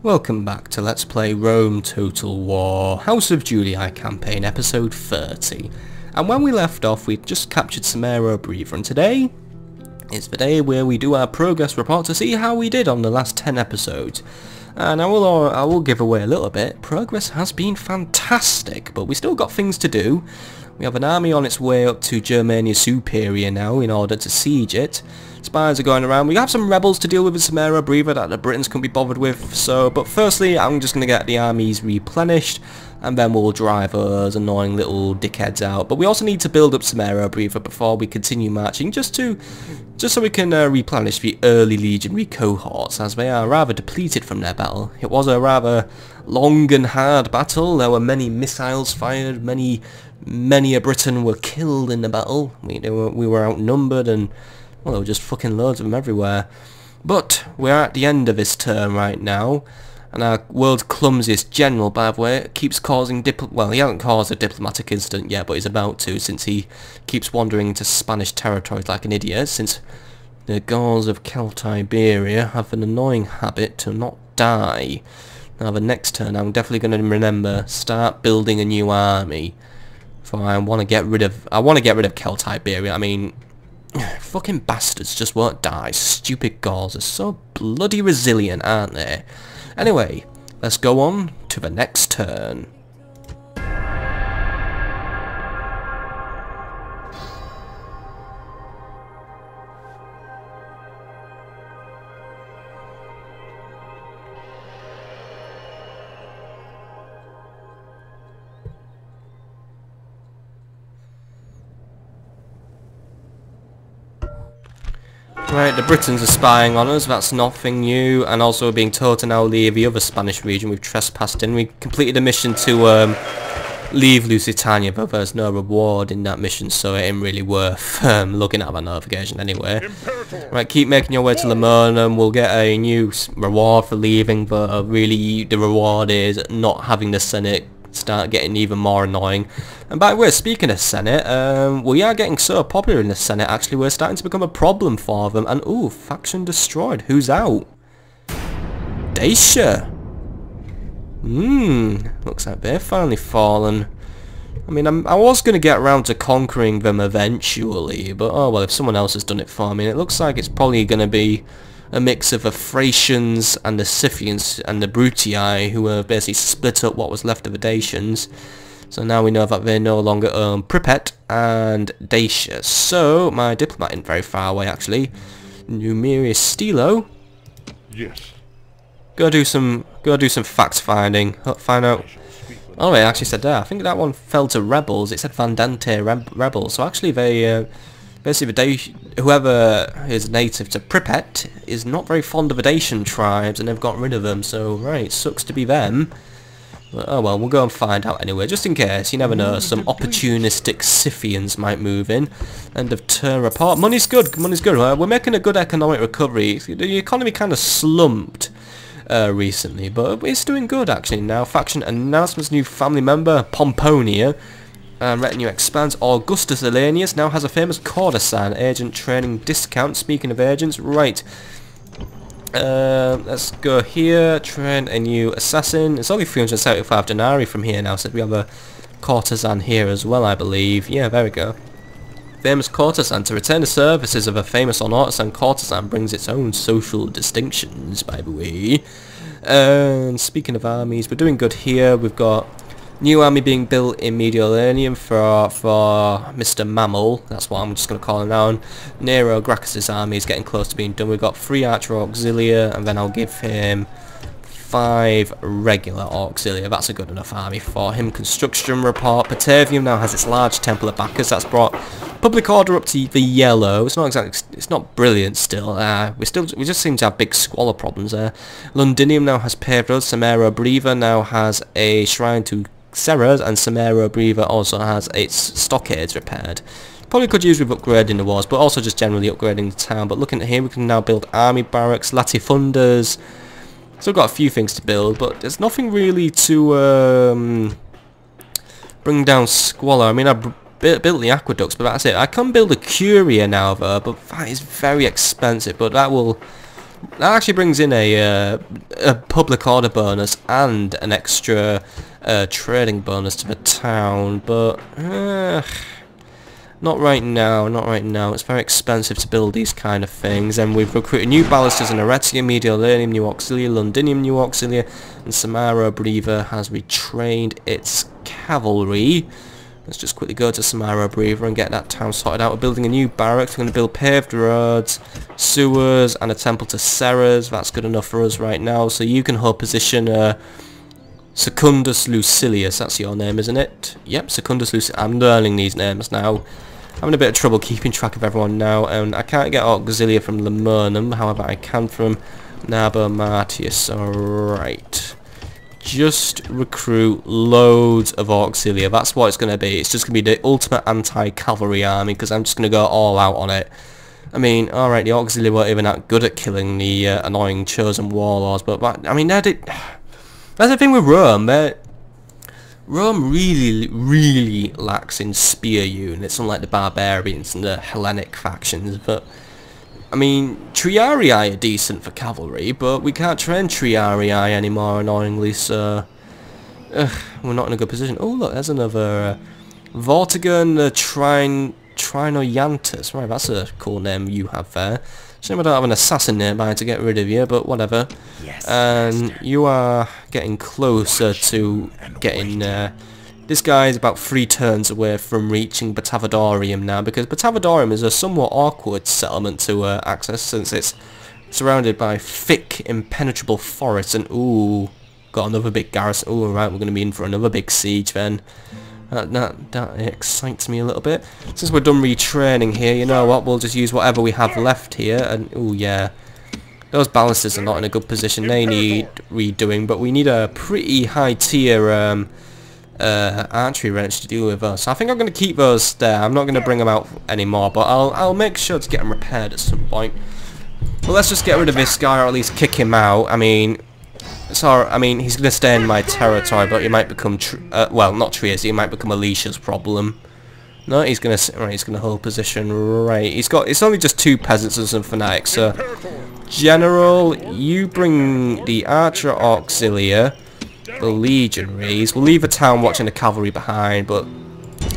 Welcome back to Let's Play Rome Total War House of Julii campaign episode 30. And when we left off we just captured Batavadorium, and today is the day where we do our progress report to see how we did on the last 10 episodes. And I will give away a little bit. Progress has been fantastic, but we still got things to do. We have an army on its way up to Germania Superior now in order to siege it. Spies are going around. We have some rebels to deal with in Batavadorium that the Britons couldn't be bothered with. But firstly, I'm just going to get the armies replenished, and then we'll drive those annoying little dickheads out. But we also need to build up Batavadorium before we continue marching, just so we can replenish the early legionary cohorts, as they are rather depleted from their battle. It was a rather long and hard battle. There were many missiles fired, many a Briton were killed in the battle. We were outnumbered, and well, there were just fucking loads of them everywhere. But we're at the end of this turn right now, and our world's clumsiest general, by the way, keeps causing well, he hasn't caused a diplomatic incident yet, but he's about to, since he keeps wandering into Spanish territories like an idiot, since the Gauls of Celtiberia have an annoying habit to not die. Now the next turn I'm definitely going to remember, start building a new army. For I want to get rid of Celtiberia. I mean, fucking bastards just won't die. Stupid Gauls are so bloody resilient, aren't they? Anyway, let's go on to the next turn. Right, the Britons are spying on us, that's nothing new, and also we're being told to now leave the other Spanish region we've trespassed in. We completed a mission to leave Lusitania, but there's no reward in that mission, so it ain't really worth looking at that notification anyway. Right, keep making your way to Lemurnum. We'll get a new reward for leaving, but really the reward is not having the Senate start getting even more annoying. And by the way, speaking of Senate, we are getting so popular in the Senate, actually we're starting to become a problem for them. And ooh, faction destroyed. Who's out? Dacia. Looks like they've finally fallen. I mean, I was going to get around to conquering them eventually, but oh well, if someone else has done it for me. And it looks like it's probably going to be a mix of the Thracians and the Scythians and the Brutii, who have basically split up what was left of the Dacians. So now we know that they no longer own Pripyat and Dacia. So my diplomat isn't very far away actually. Numerius Stilo. Yes. Go do some fact finding. Find out. Oh, it actually said there. I think that one fell to rebels. It said Vandante rebels. So actually they basically whoever is native to Pripyat is not very fond of the Dacian tribes, and they've got rid of them. So right, sucks to be them. But, oh well, we'll go and find out anyway, just in case. You never know, some opportunistic Scythians might move in. End of turn report. Money's good, money's good. We're making a good economic recovery. The economy kind of slumped recently, but it's doing good actually now. Faction announcements, new family member, Pomponia. Retinue expands. Augustus Elenius now has a famous courtesan agent training discount. Speaking of agents, right. Let's go here. Train a new assassin. It's only 375 denarii from here now, so we have a courtesan here as well, I believe. Yeah, there we go. Famous courtesan. To retain the services of a famous or artisan courtesan brings its own social distinctions, by the way. And speaking of armies, we're doing good here. We've got new army being built in Mediolanum for Mr. Mammal. That's what I'm just going to call him now. And Nero Gracchus' army is getting close to being done. We've got 3 archer auxilia, and then I'll give him 5 regular auxilia. That's a good enough army for him. Construction report. Batavium now has its large temple of Bacchus. That's brought public order up to the yellow. It's not exactly, it's not brilliant still. We just seem to have big squalor problems there. Londinium now has paved roads. Batavadorium now has a shrine to Ceres, and Batavadorium also has its stockades repaired. Probably could use with upgrading the walls, but also just generally upgrading the town. But looking at here, we can now build army barracks, latifundas. Still got a few things to build, but there's nothing really to bring down squalor. I mean, I built the aqueducts, but that's it. I can build a curia now though, but that is very expensive. But that will That actually brings in a public order bonus and an extra trading bonus to the town, but not right now, not right now. It's very expensive to build these kind of things, and we've recruited new ballisters in Aretia, Mediolanum, New Auxilia, Londinium, New Auxilia, and Samara Breva has retrained its cavalry. Let's just quickly go to Samara Breva and get that town sorted out. We're building a new barracks. We're going to build paved roads, sewers, and a temple to Ceres. That's good enough for us right now. So you can hold position Secundus Lucilius. That's your name, isn't it? Yep, Secundus Lucilius. I'm learning these names now. I'm having a bit of trouble keeping track of everyone now, and I can't get Auxilia from Lamernum. However, I can from Nabomartius. Alright. Just recruit loads of Auxilia. That's what it's going to be. It's just going to be the ultimate anti-cavalry army, because I'm just going to go all out on it. I mean, alright, the Auxilia weren't even that good at killing the annoying chosen warlords, but I mean, that's the thing with Rome. Rome really lacks in spear units, unlike the barbarians and the Hellenic factions, but I mean, Triarii are decent for cavalry, but we can't train Triarii anymore, annoyingly, so we're not in a good position. Oh look, there's another Vortigern Trinoyantus. Right, that's a cool name you have there. Shame I don't have an assassin nearby to get rid of you, but whatever. Yes, and you are getting closer to getting... this guy is about 3 turns away from reaching Batavadorium now, because Batavadorium is a somewhat awkward settlement to access, since it's surrounded by thick, impenetrable forests, and ooh, got another big garrison. Ooh, right, we're going to be in for another big siege then. That excites me a little bit. Since we're done retraining here, you know what, we'll just use whatever we have left here, and ooh, yeah. Those balusters are not in a good position, they need redoing, but we need a pretty high tier archery wrench to deal with us. So I think I'm going to keep those there. I'm not going to bring them out anymore, but I'll make sure to get them repaired at some point. Well, let's just get rid of this guy, or at least kick him out. I mean, sorry, I mean, he's going to stay in my territory, but he might become, well, not Trieste, he might become Alicia's problem. No, he's going to hold position, right. It's only just 2 peasants and some fanatics, so General, you bring the Archer Auxilia, the legionaries. We'll leave the town watching the cavalry behind, but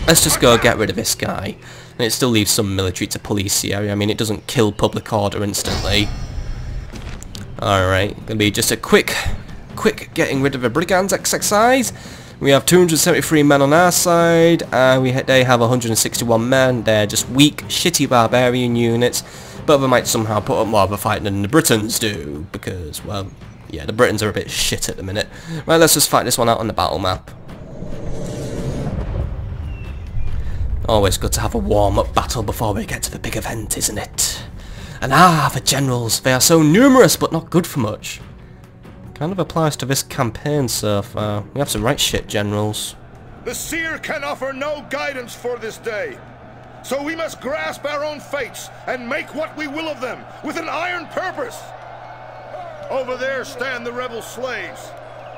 let's just go get rid of this guy. And it still leaves some military to police the area. I mean, it doesn't kill public order instantly. Alright, gonna be just a quick getting rid of the brigands exercise. We have 273 men on our side, and they have 161 men. They're just weak, shitty barbarian units, but they might somehow put up more of a fight than the Britons do, because, well, yeah, the Britons are a bit shit at the minute. Right, let's just fight this one out on the battle map. Always good to have a warm-up battle before we get to the big event, isn't it? And the generals, they are so numerous, but not good for much. Kind of applies to this campaign so far. We have some right shit generals. The seer can offer no guidance for this day. So we must grasp our own fates and make what we will of them with an iron purpose. Over there stand the rebel slaves.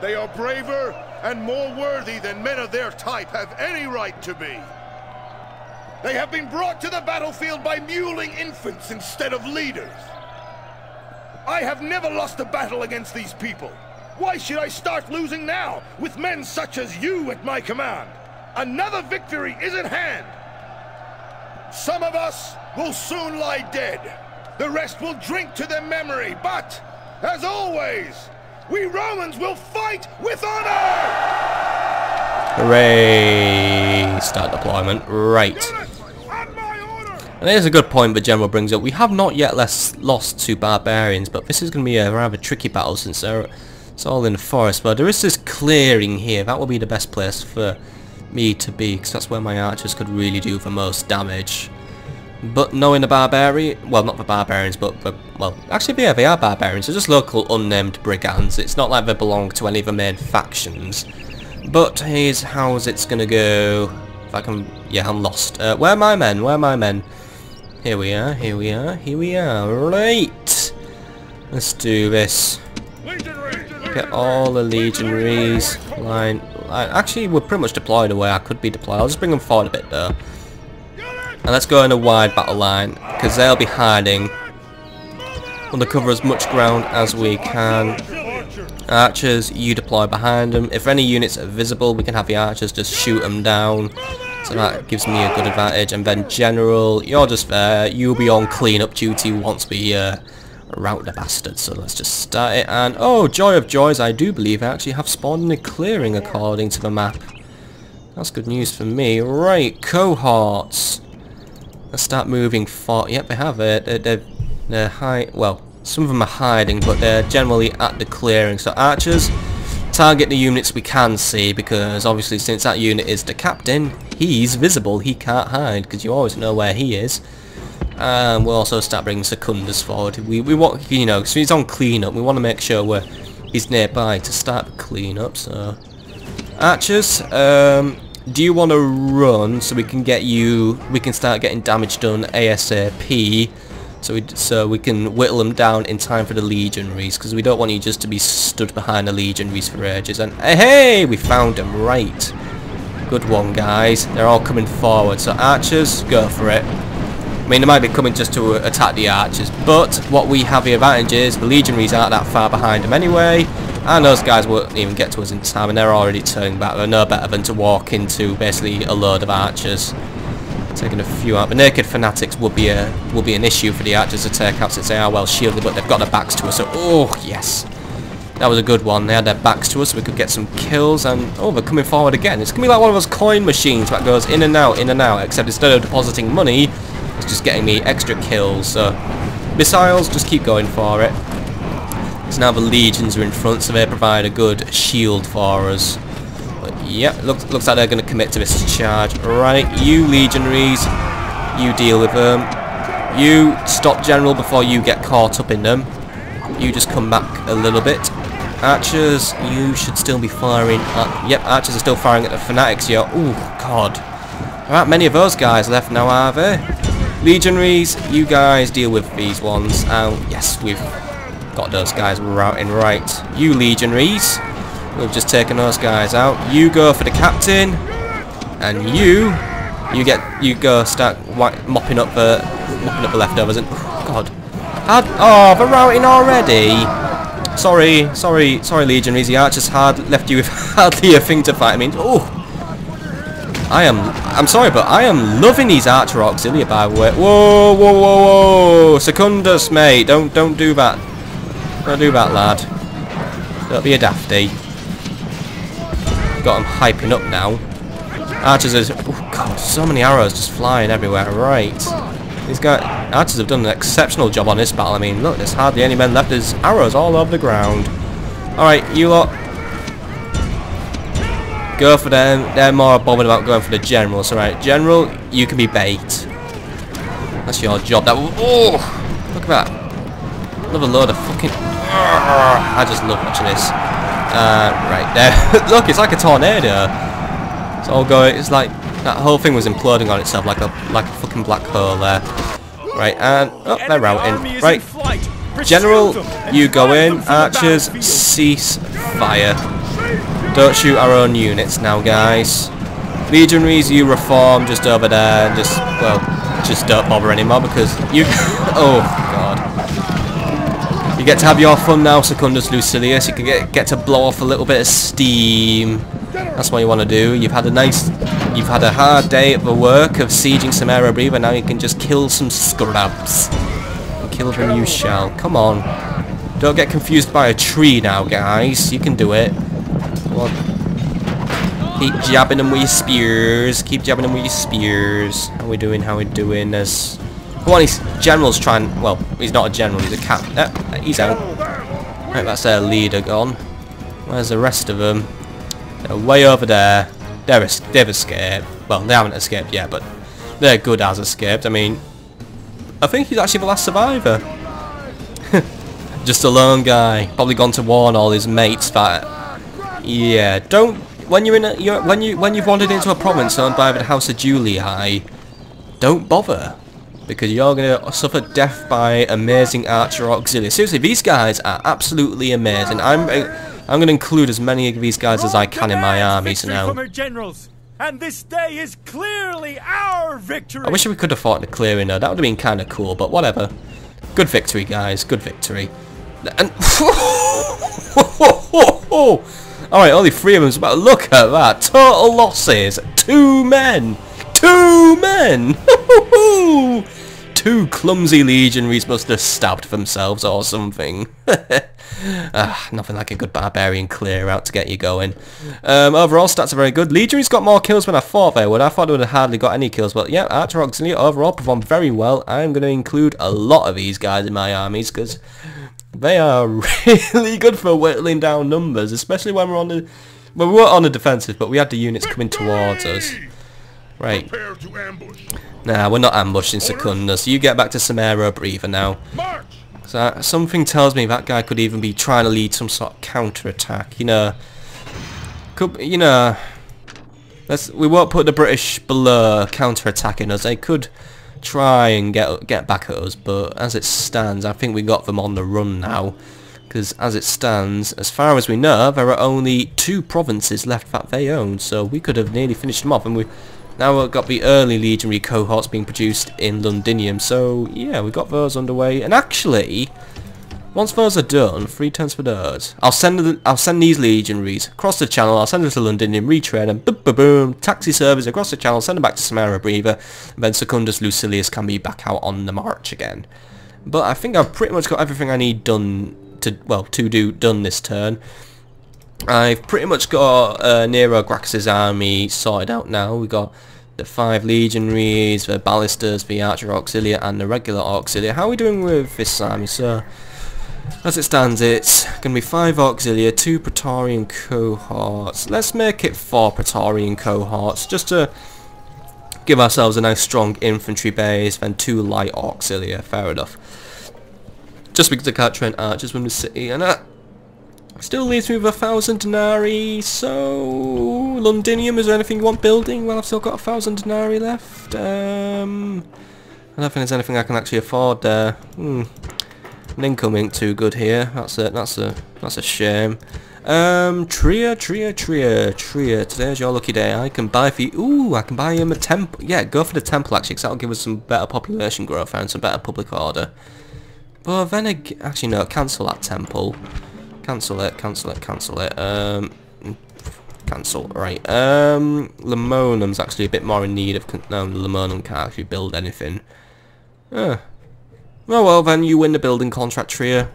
They are braver and more worthy than men of their type have any right to be. They have been brought to the battlefield by mewling infants instead of leaders. I have never lost a battle against these people. Why should I start losing now, with men such as you at my command? Another victory is at hand. Some of us will soon lie dead. The rest will drink to their memory, but, as always, we Romans will fight with honor! Hooray! Start deployment. Right. And there's a good point the general brings up. We have not yet lost to barbarians, but this is going to be a rather tricky battle since it's all in the forest. But there is this clearing here. That will be the best place for me to be, because that's where my archers could really do the most damage. But knowing the barbarian, well, not the barbarians, but well, actually, yeah, they are barbarians. They're just local unnamed brigands. It's not like they belong to any of the main factions. But here's how it's going to go. If I can, yeah, I'm lost. Where are my men? Where are my men? Here we are, here we are, here we are. Right! Let's do this. Get all the legionaries. Line. Actually, we're pretty much deployed away. I could be deployed. I'll just bring them forward a bit though. And let's go in a wide battle line, because they'll be hiding Want to cover as much ground as we can. Archers, you deploy behind them. If any units are visible, we can have the archers just shoot them down. So that gives me a good advantage. And then general, you're just there. You'll be on clean-up duty once we rout the bastards. So let's just start it. And oh, joy of joys, I do believe I actually have spawned in a clearing according to the map. That's good news for me. Right, cohorts. Let's start moving forward. Yep, they have it. They're high. Well, some of them are hiding, but they're generally at the clearing. So archers, target the units we can see, because obviously since that unit is the captain, he's visible. He can't hide because you always know where he is. And we'll also start bringing Secundus forward. We want, you know, so he's on cleanup. We want to make sure he's nearby to start the cleanup. So archers, do you want to run so we can get you? We can start getting damage done ASAP. So we can whittle them down in time for the legionaries, because we don't want you just to be stood behind the legionaries for ages. And hey, we found them, right. Good one, guys. They're all coming forward. So archers, go for it. I mean, they might be coming just to attack the archers, but what we have the advantage is the legionaries aren't that far behind them anyway, and those guys won't even get to us in time, and they're already turning back. They're no better than to walk into basically a load of archers. Taking a few out. The naked fanatics would be an issue for the archers to take out since they are well shielded, but they've got their backs to us. So oh yes, that was a good one. They had their backs to us, so we could get some kills. And oh, they're coming forward again. It's gonna be like one of those coin machines that goes in and out, except instead of depositing money, it's just getting me extra kills. So missiles, just keep going for it. So now the legions are in front, so they provide a good shield for us. Yep, looks like they're going to commit to this charge. Right, you legionaries, you deal with them. You stop general before you get caught up in them. You just come back a little bit. Archers, you should still be firing at... Yep, archers are still firing at the fanatics here. Oh, God. There aren't many of those guys left now, are there? Legionaries, you guys deal with these ones. Yes, we've got those guys routing right. You legionaries. We've just taken those guys out. You go for the captain, and you go start mopping up the leftovers. And oh God, oh, they're routing already. Sorry, legionaries. The archers left you with hardly a thing to fight. I mean, oh, I'm sorry, but I am loving these archer auxilia. By the way, whoa, Secundus, mate, don't do that. Don't do that, lad. Don't be a dafty. Got them hyping up now. Archers are... Oh God, so many arrows just flying everywhere. Right. These guys... Archers have done an exceptional job on this battle. I mean, look, there's hardly any men left. There's arrows all over the ground. Alright, you lot. Go for them. They're more bothered about going for the generals. Alright, general, you can be bait. That's your job. Oh! Look at that. Another load of fucking... I just love watching this. Right there. Look, it's like a tornado. It's all going. It's like that whole thing was imploding on itself, like a fucking black hole there. Right, and oh, they're routing. Right, general, you go in. Archers, cease fire. Don't shoot our own units now, guys. Legionaries, you reform just over there, and just don't bother anymore because you. Oh God. You get to have your fun now, Secundus Lucilius. You can get to blow off a little bit of steam. That's what you want to do. You've had a hard day of the work of sieging some Aerobrief, and now you can just kill some scrubs. And kill them you shall. Come on. Don't get confused by a tree now, guys. You can do it. Come on. Keep jabbing them with your spears. Keep jabbing them with your spears. How we doing? How we doing? There's... Come on, his general's trying... Well, he's not a general, he's a cap... he's out. Right, that's their leader gone. Where's the rest of them? They're way over there. They've escaped. Well, they haven't escaped yet, but they're good as escaped. I mean, I think he's actually the last survivor. Just a lone guy. Probably gone to warn all his mates that... Yeah, don't... When you're in a... When you've wandered into a province owned by the House of Julii, don't bother. Because you're going to suffer death by amazing archer auxiliaries. Seriously, these guys are absolutely amazing. I'm going to include as many of these guys as I can in my armies now. From our generals, and this day is clearly our victory. I wish we could have fought the clearing though. That would have been kind of cool, but whatever. Good victory, guys. Good victory. And alright, only 3 of them, but look at that. Total losses. 2 men. 2 men. 2 clumsy legionaries must have stabbed themselves or something. Nothing like a good barbarian clear out to get you going. Overall, stats are very good. Legionaries got more kills than I thought they would. I thought they would have hardly got any kills, but yeah, Archer Auxiliary overall performed very well. I'm going to include a lot of these guys in my armies because they are really good for whittling down numbers, especially when we're on the... Well, we weren't on the defensive, but we had the units coming towards us. Right. Nah, we're not ambushing Secundus. You get back to Samara Breather now. So, something tells me that guy could even be trying to lead some sort of counter-attack. You know... we won't put the British below counter-attacking us. They could try and get back at us, but as it stands, I think we got them on the run now. Because as it stands, as far as we know, there are only 2 provinces left that they own, so we could have nearly finished them off, and now we've got the early legionary cohorts being produced in Londinium, so yeah, we've got those underway, and actually, once those are done, 3 turns for those, I'll send these legionaries across the channel, I'll send them to Londinium, retrain them, boom, boom, boom, taxi service across the channel, send them back to Samara Breather, and then Secundus Lucilius can be back out on the march again. But I think I've pretty much got everything I need done this turn. I've pretty much got Nero Gracchus's army sorted out now. We got the 5 legionaries, the ballistas, the archer auxiliary, and the regular auxiliary. How are we doing with this army? So, as it stands, it's going to be 5 auxiliary, 2 praetorian cohorts. Let's make it 4 praetorian cohorts, just to give ourselves a nice strong infantry base, then 2 light auxiliary. Fair enough. Just because I can't train archers from the city, and that still leaves me with 1,000 denarii. So, Londinium, is there anything you want building? Well, I've still got 1,000 denarii left. I don't think there's anything I can actually afford there. An income ain't too good here. That's a shame. Trier. Today's your lucky day. I can buy for you. Ooh, I can buy him a temple. Yeah, go for the temple actually, because that'll give us some better population growth and some better public order. But then again, actually no, cancel that temple. Cancel it. Cancel. Right. Lemonum's actually a bit more in need of... No, Lemonum can't actually build anything. Oh well, then you win the building contract, Trier.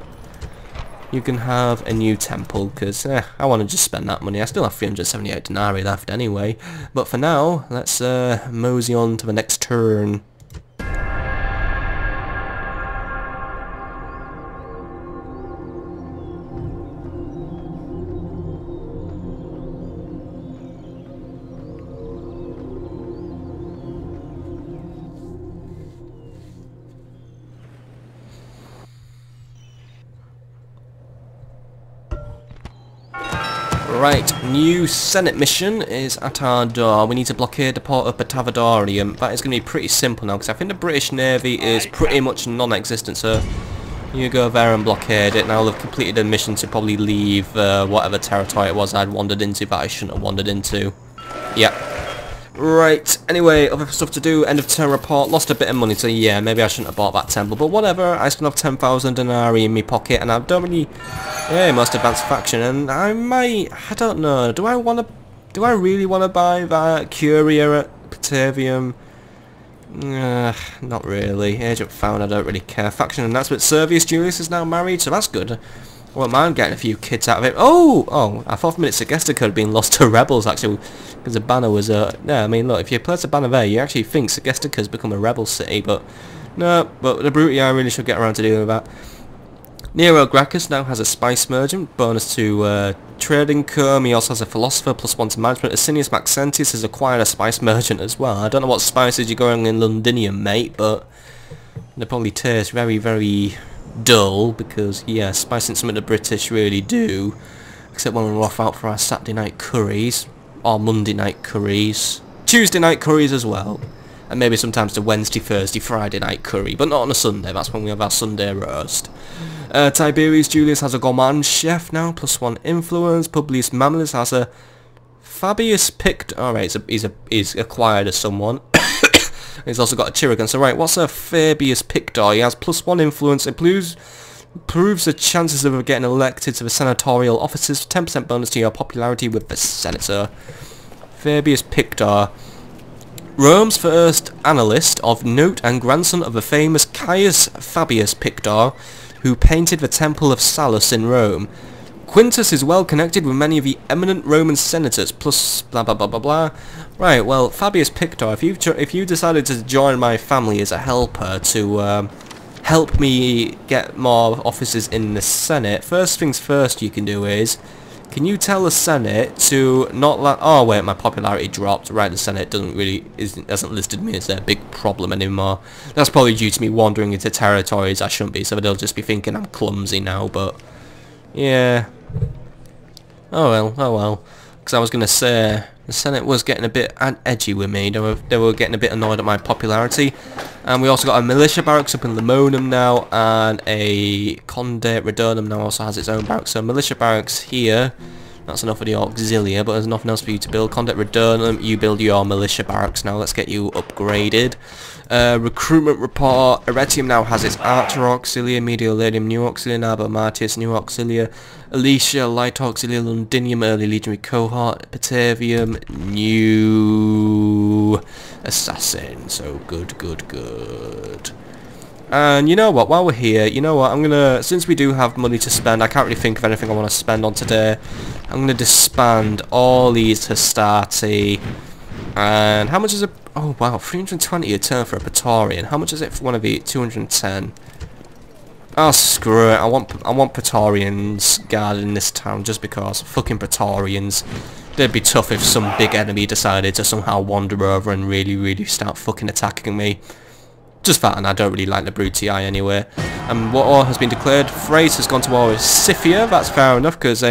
You can have a new temple, because I want to just spend that money. I still have 378 denarii left anyway. But for now, let's mosey on to the next turn. Right, new Senate mission is at our door. We need to blockade the port of Batavadorium. That is going to be pretty simple now, because I think the British Navy is pretty much non-existent, so you go there and blockade it. Now they've completed a mission to probably leave whatever territory it was I'd wandered into that I shouldn't have wandered into. Yep. Right, anyway, other stuff to do, end of turn report, lost a bit of money, so yeah, maybe I shouldn't have bought that temple, but whatever, I still have 10,000 denarii in my pocket, and I don't really, most advanced faction, and I don't know, do I really want to buy that Curia at Batavium? Not really, Agent found, I don't really care. Faction announcement, Servius Julius is now married, so that's good. I won't mind getting a few kids out of it. Oh, I thought for a minute Segestica had been lost to rebels, actually, because the banner was, yeah, I mean, look, if you place a banner there, you actually think Segestica's become a rebel city, but, no, but the Brutii, I really should get around to dealing with that. Nero Gracchus now has a spice merchant, bonus to trading comb. He also has a philosopher, +1 to management. Asinius Maxentius has acquired a spice merchant as well. I don't know what spices you're going in Londinium, mate, but they probably taste very, very dull, because yeah, spice isn't something the British really do, except when we're off out for our Saturday night curries, or Monday night curries, Tuesday night curries as well, and maybe sometimes the Wednesday, Thursday, Friday night curry, but not on a Sunday. That's when we have our Sunday roast. Tiberius Julius has a gourmand chef now, +1 influence. Publius Mammalus has a Fabius Pict. Alright, he's acquired as someone. He's also got a Chirigan. So right, what's a Fabius Pictor? He has +1 influence. Improves the chances of getting elected to the senatorial offices. 10% bonus to your popularity with the senator. Fabius Pictor. Rome's first annalist of note and grandson of the famous Caius Fabius Pictor, who painted the Temple of Sallust in Rome. Quintus is well connected with many of the eminent Roman senators, plus blah blah blah blah blah. Right, well, Fabius Pictor, if you decided to join my family as a helper to help me get more offices in the Senate, first things first you can do is, can you tell the Senate to not let... Oh wait, my popularity dropped. Right, the Senate hasn't listed me as their big problem anymore. That's probably due to me wandering into territories I shouldn't be, so they'll just be thinking I'm clumsy now, but... Yeah. Oh well. Because I was going to say, the Senate was getting a bit edgy with me. They were getting a bit annoyed at my popularity. And we also got a militia barracks up in Lemonum now, and a Condate Redonum now also has its own barracks. So militia barracks here, that's enough for the auxilia, but there's nothing else for you to build. Condate Redonum, you build your militia barracks now. Let's get you upgraded. Recruitment report. Arretium now has its Archer Auxilia, Medioladium, New Auxilia, Narbo Martius, New Auxilia, Alicia, Light Auxilia, Londinium, Early Legionary Cohort, Batavium, New Assassin. So good. And you know what, while we're here, you know what, I'm gonna, since we do have money to spend, I can't really think of anything I want to spend on today. I'm gonna disband all these Hastati. And how much is it? Oh wow, 320 a turn for a praetorian. How much is it for one of each? 210. Oh screw it, I want praetorians guarding this town just because. Fucking praetorians. They'd be tough if some big enemy decided to somehow wander over and really start fucking attacking me. Just that, and I don't really like the Brutii anyway. And war has been declared. Thrace has gone to war with Scythia. That's fair enough, because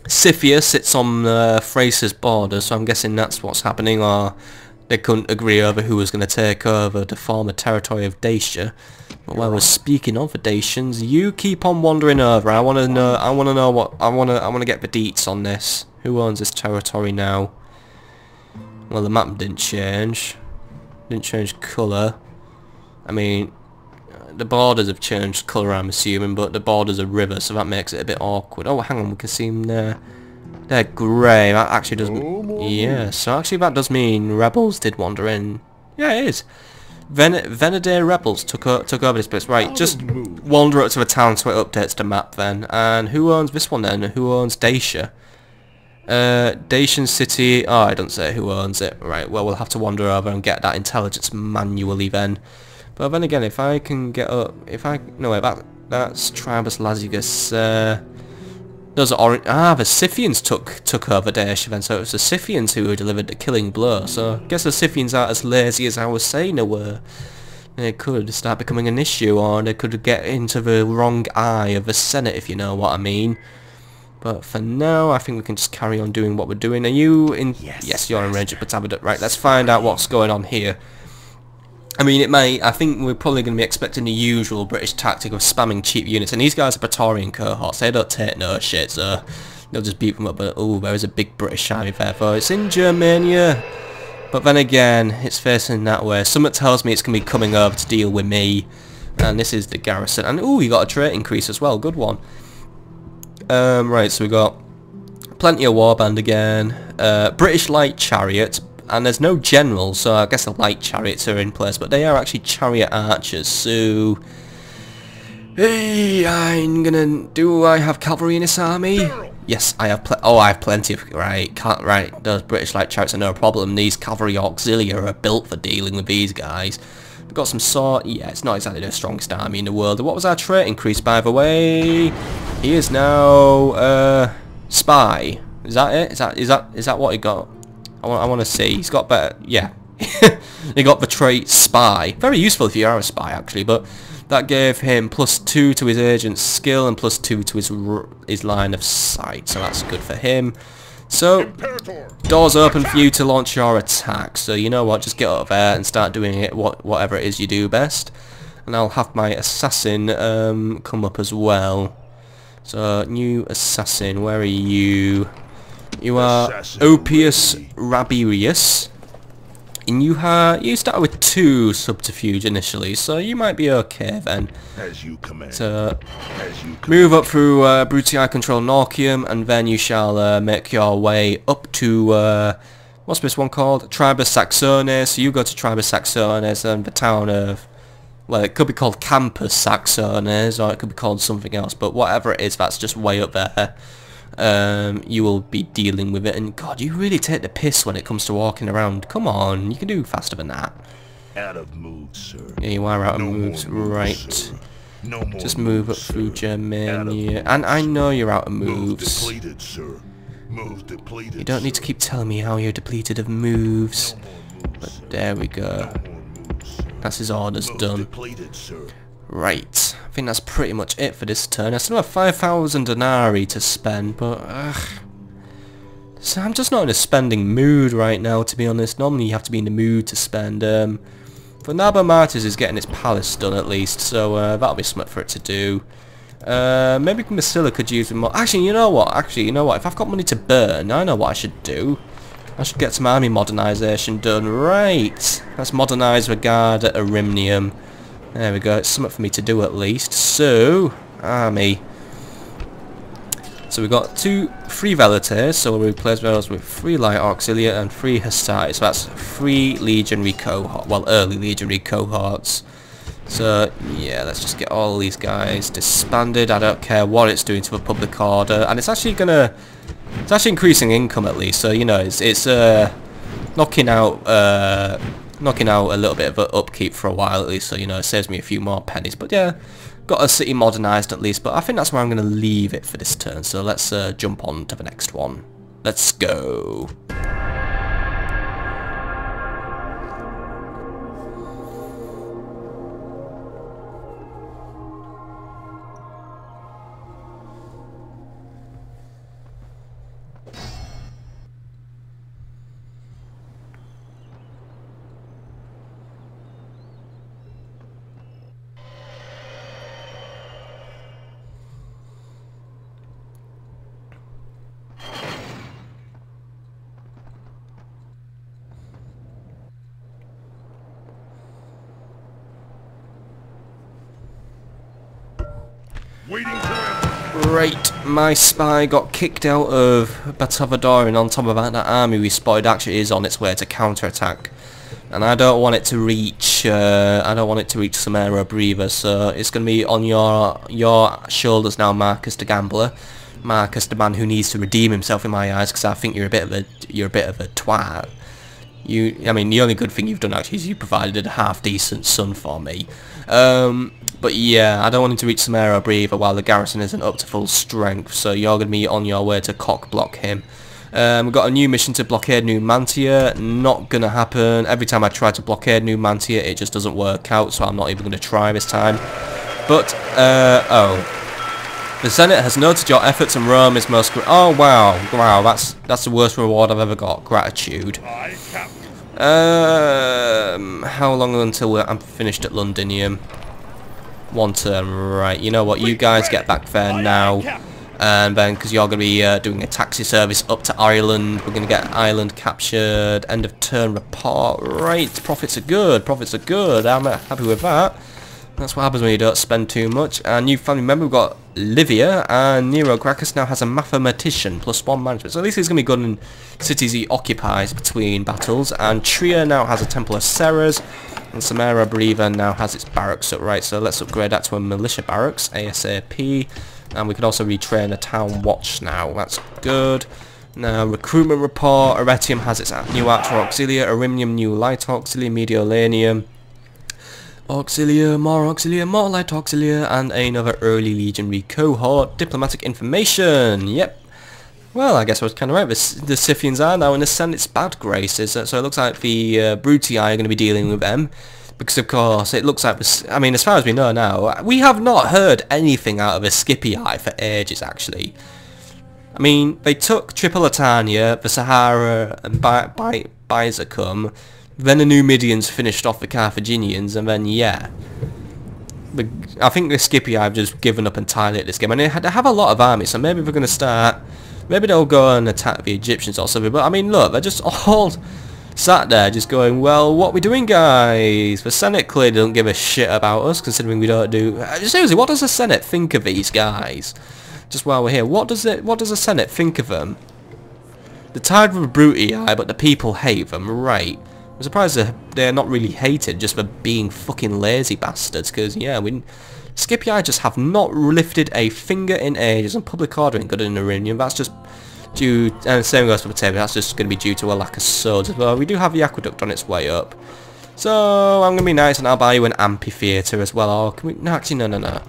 Scythia sits on Thrace's border, so I'm guessing that's what's happening, or they couldn't agree over who was going to take over the former territory of Dacia. But while we're speaking of the Dacians, you keep on wandering over. I want to know what I want to get the deets on this. Who owns this territory now? Well, the map didn't change. Didn't change colour. I mean, the borders have changed colour, I'm assuming, but the borders are rivers, so that makes it a bit awkward. Oh, hang on, we can see them there. They're grey. That actually doesn't... Yeah, so actually that does mean rebels did wander in. Yeah, it is. Venaday rebels took over this place. Right, just wander up to the town so it updates the map then. And who owns this one then? Who owns Dacia? Dacian City... Oh, I don't say who owns it. Right, well, we'll have to wander over and get that intelligence manually then. But then again, if I can get up... No, wait, that's Tribus Lazigus. Those are orange... Ah, the Scythians took over Dacia then, so it was the Scythians who delivered the killing blow. So, I guess the Scythians aren't as lazy as I was saying they were. They could start becoming an issue, or they could get into the wrong eye of the Senate, if you know what I mean. But for now, I think we can just carry on doing what we're doing. Are you in... Yes, you're in range of Batavadorium. Right, let's find out what's going on here. I mean, it may... I think we're probably going to be expecting the usual British tactic of spamming cheap units. And these guys are praetorian cohorts. They don't take no shit, so they'll just beat them up. But, oh, there is a big British army there. For it's in Germania. But then again, it's facing that way. Something tells me it's going to be coming over to deal with me. And this is the garrison. And, oh, you got a trait increase as well. Good one. Right, so we got plenty of warband again, British light chariots, and there's no general, so I guess the light chariots are in place, but they are actually chariot archers, so... Hey, do I have cavalry in this army? General. Yes, I have I have plenty of... Right, those British light chariots are no problem. These cavalry auxilia are built for dealing with these guys. We've got some sort... Yeah, it's not exactly the strongest army in the world. What was our trait increase, by the way? He is now... spy. Is that it? Is that what he got? I want to see. He's got better... Yeah. He got the trait spy. Very useful if you are a spy, actually, but that gave him +2 to his agent's skill and +2 to his line of sight, so that's good for him. So, doors open for you to launch your attack, so you know what, just get up there and start doing it, whatever it is you do best. And I'll have my assassin come up as well. So, new assassin, where are you? You are Oppius Rabirius. and you started with 2 subterfuge initially, so you might be okay then. As you command. So move up through Brutii control Norcium, and then you shall make your way up to what's this one called? Tribus Saxones. So you go to Tribus Saxones and the town of, well, it could be called Campus Saxones, or it could be called something else, but whatever it is, that's just way up there. You will be dealing with it, and God, you really take the piss when it comes to walking around. Come on, you can do faster than that. Out of moves, sir. Yeah, you are out of moves, right. Sir. No more Just move up through Germania, and I know you're out of moves. Move depleted, sir. Move depleted, You don't need to keep telling me how you're depleted of moves. But there we go. That's his orders done. Depleted, sir. Right, I think that's pretty much it for this turn. I still have 5,000 denarii to spend, but so I'm just not in a spending mood right now, to be honest. Normally you have to be in the mood to spend. For Naba Martis is getting its palace done at least, so that'll be something for it to do. Maybe Masilla could use more. Actually, you know what? If I've got money to burn, I know what I should do. I should get some army modernisation done. Right, let's modernise the guard at Arimnium. There we go, it's something for me to do at least. So, army. So we've got 3 Velites, so we'll replace those with 3 Light Auxilia and 3 Hastati. So that's 3 Legionary cohorts, well, early Legionary cohorts. So, yeah, let's just get all these guys disbanded. I don't care what it's doing to the public order. And it's actually gonna... It's actually increasing income at least, so, you know, it's knocking out a little bit of an upkeep for a while at least, so, you know, it saves me a few more pennies. But yeah, got a city modernised at least, but I think that's where I'm going to leave it for this turn, so let's jump on to the next one. Let's go. Waiting for Right, my spy got kicked out of Batavadorium. On top of that, that army we spotted actually is on its way to counterattack, and I don't want it to reach. Samara Breva, so it's going to be on your shoulders now, Marcus the Gambler, Marcus the man who needs to redeem himself in my eyes, because I think you're a bit of a twat. I mean, the only good thing you've done actually is you provided a half-decent son for me. But yeah, I don't want him to reach Samara Breva while the garrison isn't up to full strength, so you're going to be on your way to cock-block him. We've got a new mission to blockade Numantia. Not going to happen. Every time I try to blockade Numantia, it just doesn't work out, so I'm not even going to try this time. But, the Senate has noted your efforts and Rome is most... Oh, wow, that's the worst reward I've ever got. Gratitude. How long until I'm finished at Londinium? 1 turn, right. You know what, you guys get back there now. And then, because you're going to be doing a taxi service up to Ireland, we're going to get Ireland captured. End of turn report. Right, profits are good, I'm happy with that. That's what happens when you don't spend too much. And new family member, we've got Livia, and Nero Gracchus now has a mathematician, +1 management. So at least he's going to be good in cities he occupies between battles. And Trier now has a Temple of Ceres, and Samara Breva now has its barracks up, right. So let's upgrade that to a militia barracks, ASAP. And we can also retrain a town watch now, that's good. Now, recruitment report, Aretium has its new Archer Auxilia, Arimnium new Light Auxilia, Mediolanium. Auxilia, more Light Auxilia, and another early legionary cohort. Diplomatic information, yep. Well, I guess I was kind of right. The Scythians are now in the Senate's bad graces, so it looks like the Brutii are going to be dealing with them. Because, of course, it looks like, I mean, as far as we know now, we have not heard anything out of the Scipii for ages, actually. I mean, they took Tripolitania, the Sahara, and Byzacum. Then the Numidians finished off the Carthaginians, and then, yeah. I think the Scipii have just given up entirely at this game. And they have a lot of armies, so maybe they're going to start... Maybe they'll go and attack the Egyptians or something. But, I mean, look, they're just all sat there just going, well, what are we doing, guys? The Senate clearly don't give a shit about us, considering we don't do... Seriously, what does the Senate think of these guys? Just while we're here, what does the Senate think of them? The tide of Brutii, aye, but the people hate them, right. I'm surprised they're not really hated just for being fucking lazy bastards, because, yeah, Scipii just have not lifted a finger in ages, and public order ain't good in Irinium. That's just due, and same goes for Batavia, that's just going to be due to a lack of swords as well. We do have the aqueduct on its way up. So, I'm going to be nice and I'll buy you an amphitheatre as well. Or can we, no, actually, no.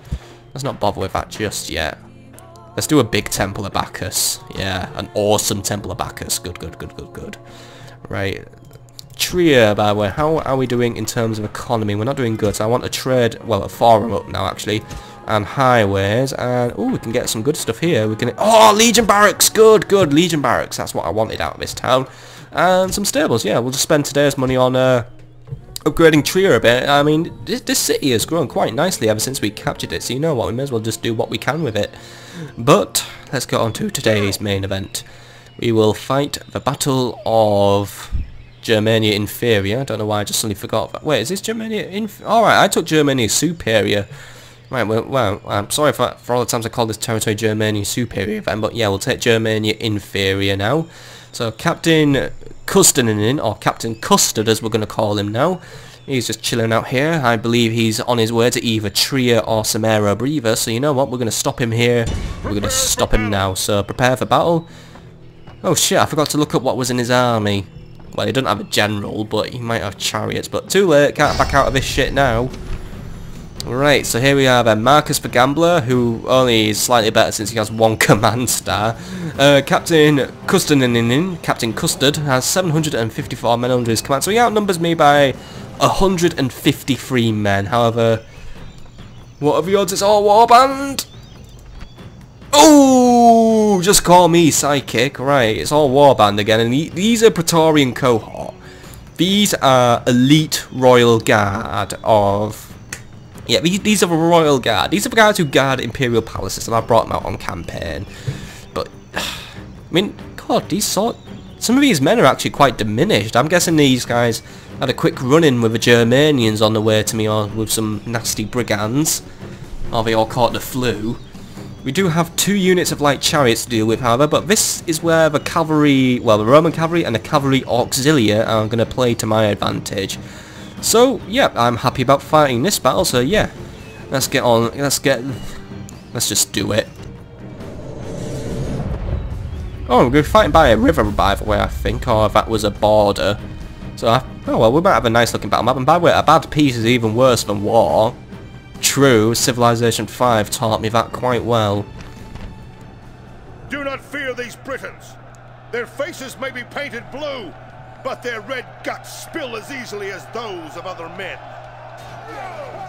Let's not bother with that just yet. Let's do a big Temple of Bacchus. Yeah, an awesome Temple of Bacchus. Good. Right. Trier, by the way, how are we doing in terms of economy? We're not doing good, so I want to trade, well, a forum up now, actually. And highways, and, oh, we can get some good stuff here. We can, oh, Legion Barracks! Good, Legion Barracks. That's what I wanted out of this town. And some stables, yeah, we'll just spend today's money on, upgrading Trier a bit. I mean, this city has grown quite nicely ever since we captured it, so you know what, we may as well just do what we can with it. But let's get on to today's main event. We will fight the Battle of Germania Inferior. I don't know why I just suddenly forgot that. Wait, is this Germania Alright, I took Germania Superior. Right, well, I'm sorry for all the times I called this territory Germania Superior then, but yeah, we'll take Germania Inferior now. So Captain Custodin, or Captain Custard as we're going to call him now, he's just chilling out here. I believe he's on his way to either Trier or Samara Breva, so you know what, we're going to stop him here. We're going to stop him now, so prepare for battle. Oh shit, I forgot to look up what was in his army. Well, he doesn't have a general, but he might have chariots, but too late, can't back out of this shit now. Right, so here we have Marcus the Gambler, who only is slightly better since he has one command star. Captain Custodin, Captain Custard, has 754 men under his command, so he outnumbers me by 153 men. However, what are the odds it's all warband? Oh, just call me psychic. Right, it's all warband again, and these are praetorian cohort. These are elite royal guard of... Yeah, these are the royal guard. These are the guys who guard imperial palaces, and I brought them out on campaign. But, I mean, God, some of these men are actually quite diminished. I'm guessing these guys had a quick run-in with the Germanians on the way to me, or with some nasty brigands. Or they all caught the flu. We do have 2 units of light chariots to deal with, however, but this is where the cavalry, well, the Roman cavalry and the cavalry auxilia are going to play to my advantage. So, yeah, I'm happy about fighting this battle, so yeah, let's get on, let's just do it. Oh, we're fighting by a river, by the way, I think, or that was a border. So, oh well, we might have a nice looking battle map, and by the way, a bad peace is even worse than war. True, Civilization 5 taught me that quite well. Do not fear these Britons. Their faces may be painted blue, but their red guts spill as easily as those of other men.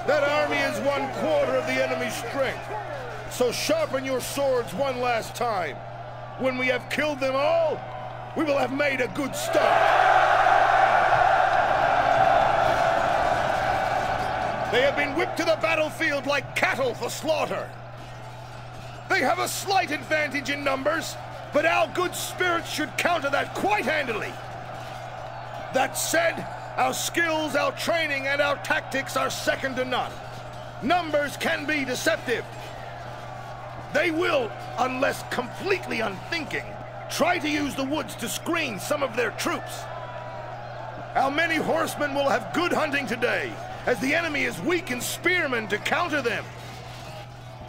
That army is 1/4 of the enemy's strength, so sharpen your swords one last time. When we have killed them all, we will have made a good start. They have been whipped to the battlefield like cattle for slaughter. They have a slight advantage in numbers, but our good spirits should counter that quite handily. That said, our skills, our training, and our tactics are second to none. Numbers can be deceptive. They will, unless completely unthinking, try to use the woods to screen some of their troops. Our many horsemen will have good hunting today, as the enemy is weak in spearmen to counter them.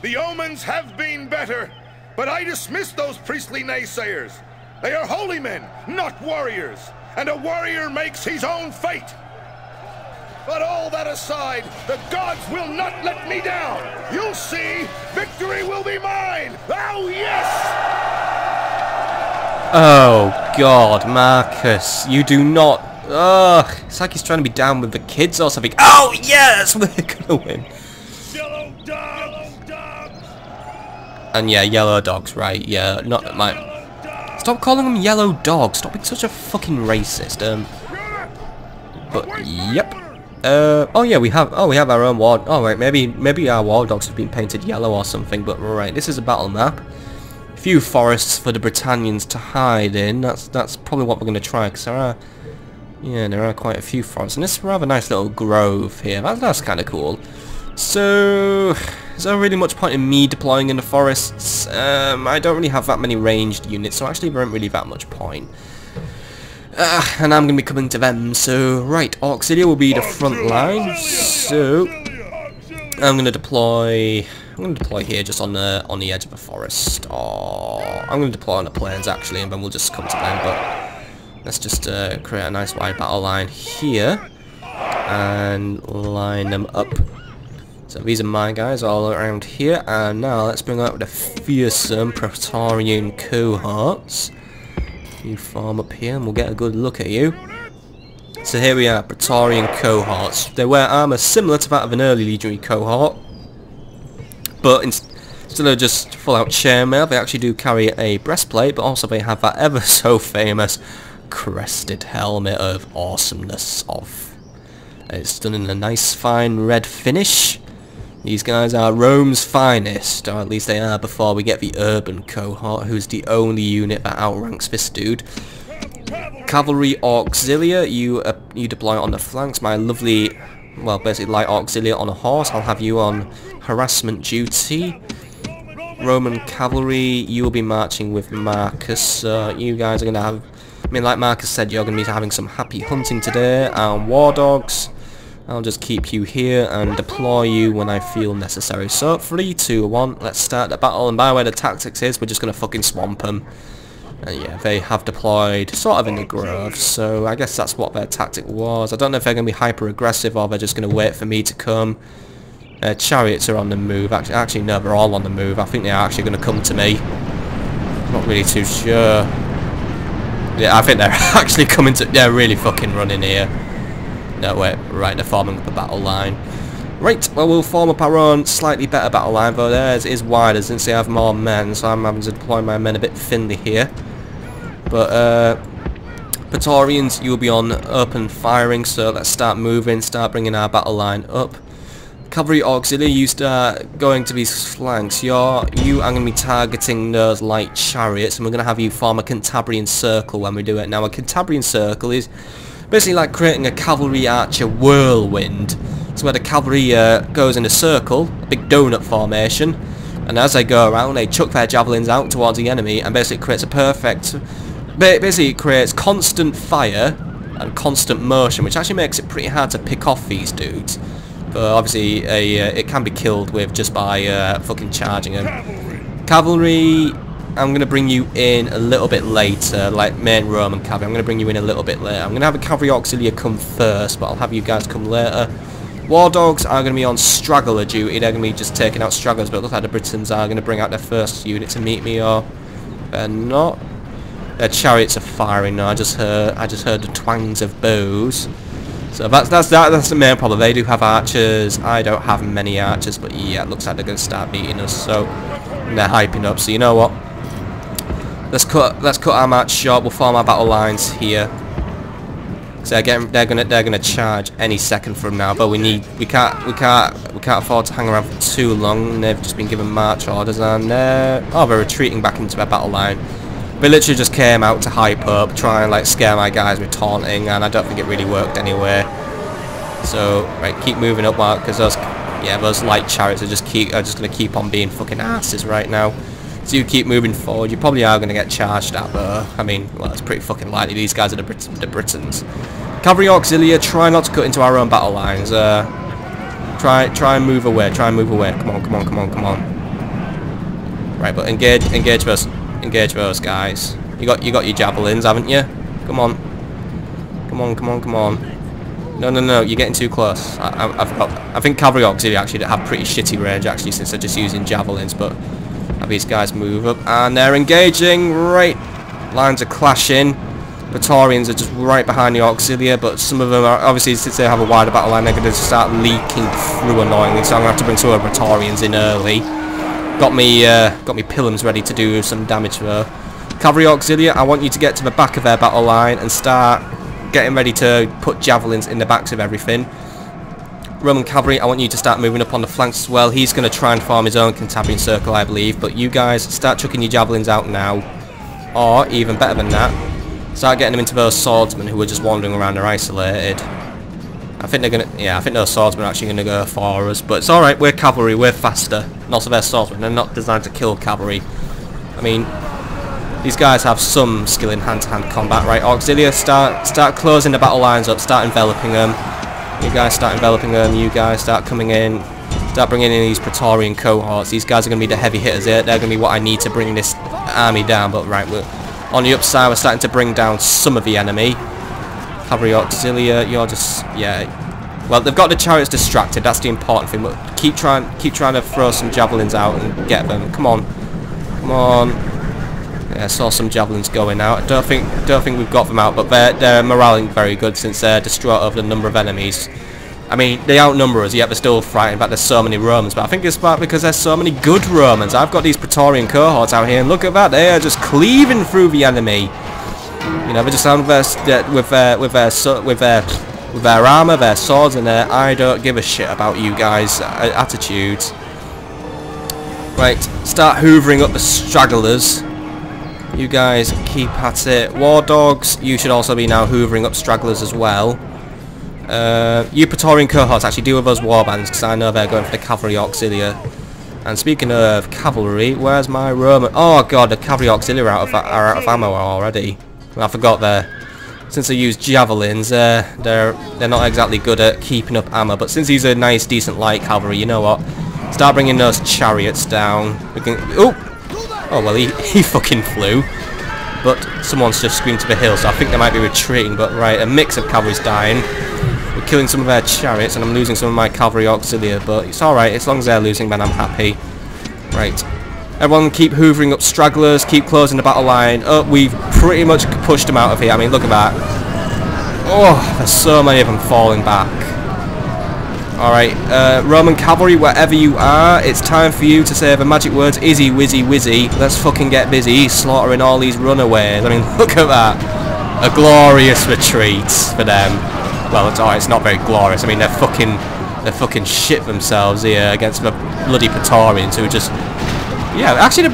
The omens have been better, but I dismiss those priestly naysayers. They are holy men, not warriors, and a warrior makes his own fate. But all that aside, the gods will not let me down. You'll see, victory will be mine. Oh, yes! Oh, God, Marcus, you do not... Ugh, it's like he's trying to be down with the kids or something. Oh, yes, we're gonna win. Yellow dog! And yeah, yellow dogs, right, yeah, not my... Stop calling them yellow dogs, stop being such a fucking racist, But, yep. Oh yeah, we have our own war... Oh, right, maybe our war dogs have been painted yellow or something, but right, this is a battle map. Few forests for the Britannians to hide in, that's probably what we're gonna try, because there are... Yeah, there are quite a few forests, and this is a rather nice little grove here. That's kind of cool. So, is there really much point in me deploying in the forests? I don't really have that many ranged units, so actually there isn't really that much point. And I'm going to be coming to them, so, right, Auxilia will be the front line, so, I'm going to deploy here just on the edge of a forest, or I'm going to deploy on the plains actually, and then we'll just come to them, but let's just create a nice wide battle line here, and line them up. So these are my guys all around here, and now let's bring out the fearsome praetorian cohorts. You form up here and we'll get a good look at you. So here we are, praetorian cohorts. They wear armour similar to that of an early legionary cohort, but instead of just full out chainmail, they actually do carry a breastplate, but also they have that ever so famous crested helmet of awesomeness of. It's done in a nice fine red finish. These guys are Rome's finest, or at least they are before we get the urban cohort, who's the only unit that outranks this dude. Cavalry Auxilia, you deploy on the flanks. My lovely, well, basically light Auxilia on a horse. I'll have you on harassment duty. Roman cavalry, you will be marching with Marcus. You guys are going to have, I mean, like Marcus said, you're going to be having some happy hunting today. War dogs, I'll just keep you here and deploy you when I feel necessary. So, 3, 2, 1, let's start the battle. And by the way, the tactics is we're just going to fucking swamp them. And yeah, they have deployed sort of in the grove, so I guess that's what their tactic was. I don't know if they're going to be hyper aggressive or they're just going to wait for me to come. Chariots are on the move. Actually, no, they're all on the move. I think they're actually going to come to me. Not really too sure. Yeah, I think they're actually coming to... They're really fucking running here. No, wait, right, they're forming up a battle line. Right, well, we'll form up our own slightly better battle line, though theirs is wider since they have more men, so I'm having to deploy my men a bit thinly here. But, Praetorians, you'll be on open firing, so let's start moving, start bringing our battle line up. Cavalry Auxiliary, you start going to these flanks. You are going to be targeting those light chariots, and we're going to have you form a Cantabrian circle when we do it. Now, a Cantabrian circle is basically like creating a cavalry archer whirlwind. So where the cavalry goes in a circle, a big donut formation, and as they go around, they chuck their javelins out towards the enemy, and basically creates a perfect... Basically, it creates constant fire and constant motion, which actually makes it pretty hard to pick off these dudes. But obviously, it can be killed with just by fucking charging them. Cavalry, I'm going to bring you in a little bit later, like main Roman cavalry. I'm going to bring you in a little bit later. I'm going to have a cavalry auxiliary come first, but I'll have you guys come later. War dogs are going to be on straggler duty. They're going to be just taking out stragglers, but it looks like the Britons are going to bring out their first unit to meet me, or they're not. Their chariots are firing now. I just heard the twangs of bows. So that's the main problem. They do have archers. I don't have many archers, but yeah, it looks like they're going to start beating us. So they're hyping up. So you know what? Let's cut our march short. We'll form our battle lines here. So they're gonna charge any second from now. But we can't afford to hang around for too long. They've just been given march orders, and they're retreating back into their battle line. They literally just came out to hype up, try and like scare my guys with taunting, and I don't think it really worked anyway. So right, keep moving up, because those light chariots are just gonna keep on being fucking asses right now. So you keep moving forward. You probably are gonna get charged at, but I mean, well, it's pretty fucking likely. These guys are the Britons. Cavalry Auxilia, try not to cut into our own battle lines. Try and move away. Try and move away. Come on. Right, but engage those guys. You got your javelins, haven't you? Come on. No, you're getting too close. I think cavalry auxiliary actually have pretty shitty range actually, since they're just using javelins, but these guys move up and they're engaging. Right, lines are clashing. Praetorians are just right behind the auxiliary, but some of them are obviously, since they have a wider battle line, they're going to start leaking through annoyingly, so I'm going to have to bring some of the Praetorians in early. Got me Pilums ready to do some damage though. Cavalry Auxilia, I want you to get to the back of their battle line and start getting ready to put javelins in the backs of everything. Roman Cavalry, I want you to start moving up on the flanks as well. He's going to try and form his own Cantabrian circle, I believe, but you guys start chucking your javelins out now. Or, even better than that, Start getting them into those swordsmen who are just wandering around. They're isolated. I think they're gonna. Yeah, I think those swordsmen are actually gonna go for us. But it's all right. We're cavalry. We're faster. And also, they're swordsmen. They're not designed to kill cavalry. I mean, these guys have some skill in hand-to-hand combat, right? Auxilia, start closing the battle lines up. Start enveloping them. You guys start enveloping them. You guys start coming in. Start bringing in these praetorian cohorts. These guys are going to be the heavy hitters here. They're going to be what I need to bring this army down. But right, we're on the upside. We're starting to bring down some of the enemy. Cavalry Auxilia, you're just, yeah. Well, they've got the chariots distracted. That's the important thing. But keep trying to throw some javelins out and get them. Come on, come on. Yeah, I saw some javelins going out. I don't think we've got them out, but they're morale very good since they're distraught over the number of enemies. I mean, they outnumber us, yet they're still frightened about there's so many Romans. But I think it's about because there's so many good Romans. I've got these praetorian cohorts out here, and look at that. They are just cleaving through the enemy. You know, they're just on with their armor, their swords, and their I don't give a shit about you guys attitudes. Right, start hoovering up the stragglers. You guys keep at it. War dogs, you should also be now hoovering up stragglers as well. You praetorian cohorts actually deal with those warbands because I know they're going for the cavalry auxilia. And speaking of cavalry, where's my Roman? Oh god, the cavalry auxilia are out of ammo already. I forgot there. Since they use javelins, they're not exactly good at keeping up ammo. But since he's a nice, decent light cavalry, you know what? Start bringing those chariots down. We can. Oh well, he fucking flew. But someone's just screamed to the hill, so I think they might be retreating. But right, a mix of cavalry's dying. We're killing some of their chariots, and I'm losing some of my cavalry auxilia. But it's all right as long as they're losing, then I'm happy. Right. Everyone keep hoovering up stragglers, keep closing the battle line. Oh, we've pretty much pushed them out of here. I mean, look at that. Oh, there's so many of them falling back. Alright, Roman cavalry, wherever you are, it's time for you to say the magic words, Izzy, Wizzy, Wizzy. Let's fucking get busy slaughtering all these runaways. I mean, look at that. A glorious retreat for them. Well, it's not very glorious. I mean, they're fucking shit themselves here against the bloody Praetorians who just... Yeah, actually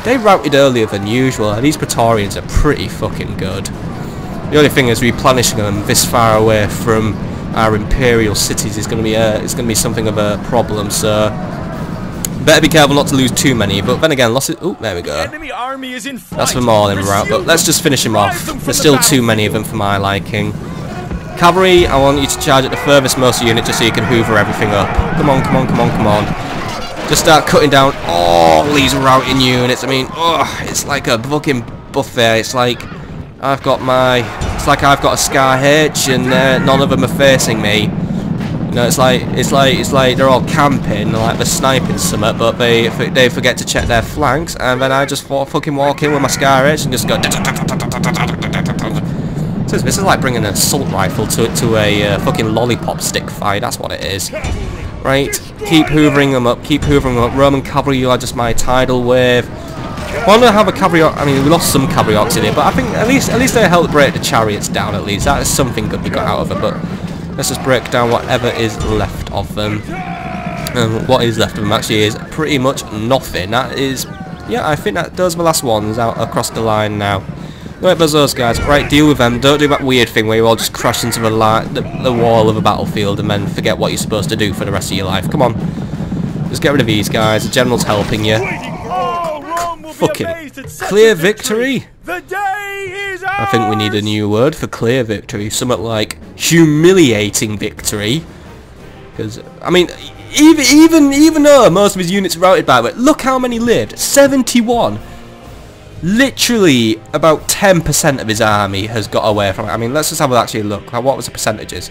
they routed earlier than usual, and these Praetorians are pretty fucking good. The only thing is replenishing them this far away from our imperial cities is going to be something of a problem. So better be careful not to lose too many. But then again, losses. Oh, there we go. Enemy army is in flight. That's the Morning route. But let's just finish him off. There's still too many of them for my liking. Cavalry, I want you to charge at the furthest most unit just so you can hoover everything up. Come on, come on, come on, come on. Just start cutting down all these routing units. I mean, oh, it's like a fucking buffet. It's like I've got a Scar H and none of them are facing me. You know, it's like they're all camping, like they're sniping something, but they forget to check their flanks, and then I just fucking walk in with my Scar H and just go. This is like bringing an assault rifle to a fucking lollipop stick fight. That's what it is. Right, keep hoovering them up, keep hoovering them up. Roman cavalry, you are just my tidal wave. Well, I don't have a cavalry. I mean, we lost some cavalry auxilia, but I think at least they helped break the chariots down. At least that is something good we got out of it. But let's just break down whatever is left of them. What is left of them actually is pretty much nothing. That is, yeah, I think that those are the last ones out across the line now. Right, there's those guys. Right, deal with them. Don't do that weird thing where you all just crash into the wall of a battlefield and then forget what you're supposed to do for the rest of your life. Come on, just get rid of these guys. The general's helping you. Fucking clear victory. The day is ours. I think we need a new word for clear victory. Something like humiliating victory. Because I mean, even though most of his units are routed by it, look how many lived. 71. Literally about 10% of his army has got away from it. I mean, let's just have a actually look. What was the percentages?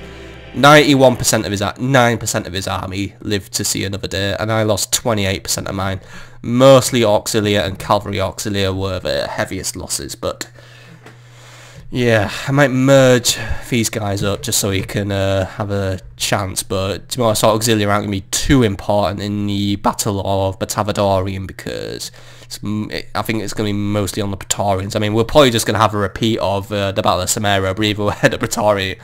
91% of his 9% of his army lived to see another day, and I lost 28% of mine. Mostly auxilia and cavalry auxilia were the heaviest losses, but yeah, I might merge these guys up just so he can have a chance. But to be honest, auxilia aren't going to be too important in the Battle of Batavadorium because I think it's going to be mostly on the Praetorians. I mean, we're probably just going to have a repeat of the Battle of Samaria, but either way, the Praetorian,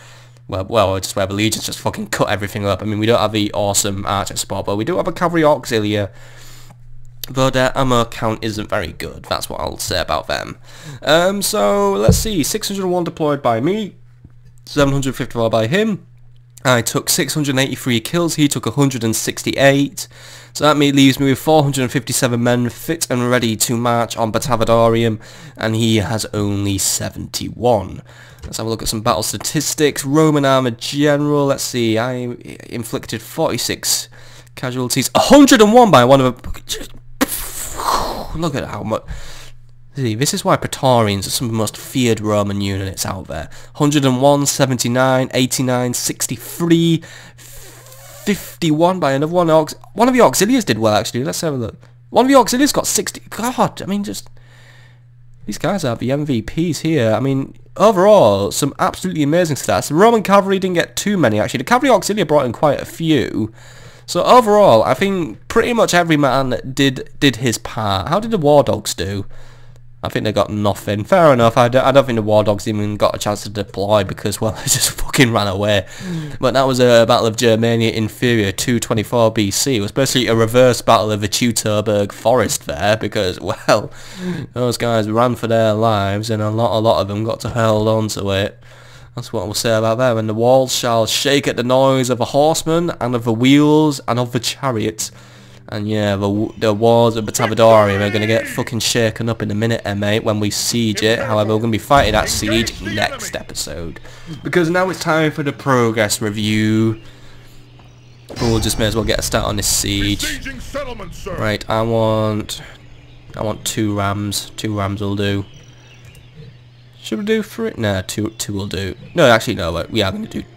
well, just where the legions just fucking cut everything up. I mean, we don't have the awesome archer support, but we do have a cavalry auxilia. but their ammo count isn't very good. That's what I'll say about them. So let's see, 601 deployed by me, 754 by him. I took 683 kills, he took 168, so that leaves me with 457 men fit and ready to march on Batavadorium, and he has only 71. Let's have a look at some battle statistics. Roman armour general, let's see, I inflicted 46 casualties, 101 by one of them. Look at how much. See, this is why praetorians are some of the most feared Roman units out there. 101, 79, 89, 63, 51 by another one. One of the auxiliaries did well, actually. Let's have a look. One of the auxiliaries got 60. God, I mean, just... These guys are the MVPs here. I mean, overall, some absolutely amazing stats. The Roman cavalry didn't get too many, actually. The cavalry auxiliary brought in quite a few. So overall, I think pretty much every man did his part. How did the war dogs do? I think they got nothing. Fair enough. I don't think the war dogs even got a chance to deploy because, well, they just fucking ran away. But that was a battle of Germania Inferior 224 BC. It was basically a reverse battle of the Teutoburg forest there because, well, those guys ran for their lives and a lot of them got to hold on to it. That's what we'll say about them. And the walls shall shake at the noise of the horsemen and of the wheels and of the chariots. And yeah, the walls of Batavadorium are going to get fucking shaken up in a minute, mate, when we siege it. However, we're going to be fighting that siege next episode. Because now it's time for the progress review. We'll just may as well get a start on this siege. Right, I want 2 rams. 2 rams will do. Should we do 3? No, 2 will do. No, actually, no, we are going to do...